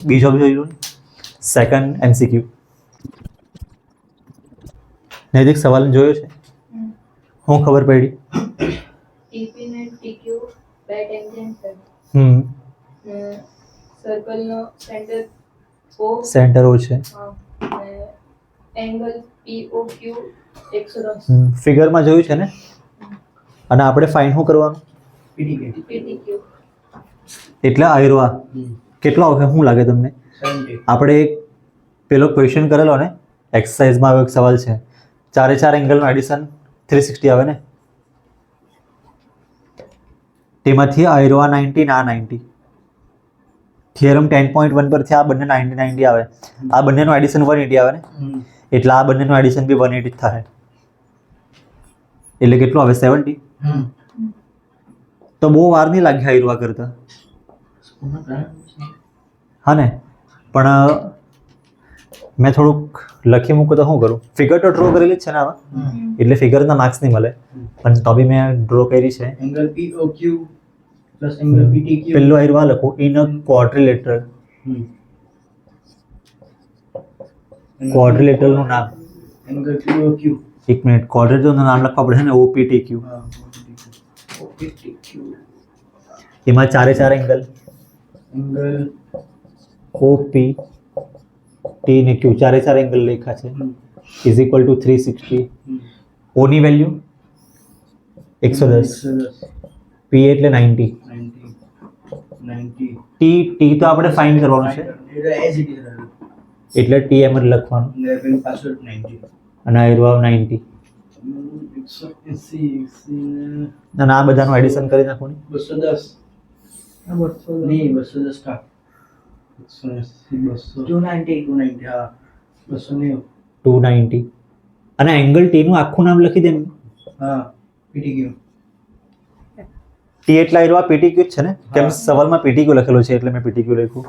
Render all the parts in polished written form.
બીજો જોઈ લો second MCQ નૈતિક સવાલ જોયો છે હું ખબર પડી TP ને TQ બે ટેન્જન્ટ છે સર્કલ નો સેન્ટર O સેન્ટર O છે અને એંગલ POQ 110 ફિગરમાં જોયું છે ને અને આપણે ફાઇન શું કરવાનું PTQ એટલે આયરો આ કેટલો આવશે શું લાગે તમને આપણે એક પેલો ક્વેશ્ચન કરેલો ને એક્સરસાઇઝમાં આવ્યો એક સવાલ છે ચારે ચાર એંગલનું એડિશન 360 આવે ને તેમાંથી આયરો આ 90 ના 90 થિયરમ 10.1 પરથી આ બંને 90 આવે આ બંનેનું એડિશન 180 આવે ને એટલે આ બંનેનું એડિશન બી 180 થાય એટલે કેટલું આવે 70 તો બહુ વાર નહીં લાગે આયરો આ કરતા હા ને પણ મેં થોડુંક લખી મૂકું તો શું કરું ફિગર તો ડ્રો કરેલી જ છે ને આમાં એટલે ફિગરના માર્ક્સ નહીં મળે પણ તો બી મેં ડ્રો કરી છે angle POQ plus angle PTQ પેલો આયરો આ લખો ઇન અ ક્વોડ્રિલેટરલ ક્વોડ્રિલેટરલનું નામ એંગલ POQ એક મિનિટ ક્વોડ્રિલેટરલનું નામ લખવા પડે ને OPTQ PTQ એમાં ચારે ચાર એંગલ એંગલ OP T ને Q ચારે ચાર એંગલ લખ્યા છે ઇઝ ઇક્વલ ટુ 360 O ની વેલ્યુ 110 P એટલે 90 90 T તો આપણે ફાઇન્ડ કરવાનું છે એટલે એઝ ઇટ ઇઝ એટલે T એમ જ લખવાનું ને પેલું પાછળ 90 અને આયરો આવે 90 180 અને આ બધાનું એડિશન કરી નાખવાનું 210 નહીં 210 સ્ટાર્ટ 290 હા 290 290 અને એંગલ T નું આખું નામ લખી દે હા PTQ T એટલે આયરો આ PTQ જ છે ને કેમ સવાલમાં PTQ લખેલો છે એટલે મેં PTQ લખ્યું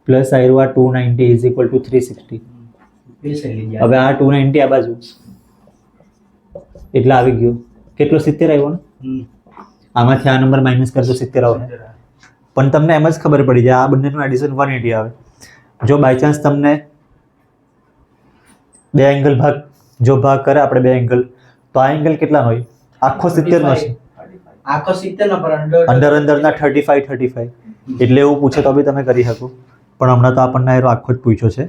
પ્લસ આયરો આ 290 ઇઝ ઇક્વલ ટુ 360 હવે આ 290 આ બાજુ એટલે આવી ગયું કેટલો 70 આવ્યો ને આમાંથી આ નંબર માઇનસ કરજો 70 આવે પણ તમને એમ જ ખબર પડી જાય આ બંનેનું એડિશન 180 આવે જો બાય ચાન્સ તમને બે એંગલ ભાગ કરે આપણે બે એંગલ તો આ એંગલ કેટલાનો હોય આખો 70 નો છે આખો 70 નો પર અંદરના 35 એટલે એવું પૂછે તો બી તમે કરી શકો પણ હમણાં તો આપણને આખો જ પૂછ્યો છે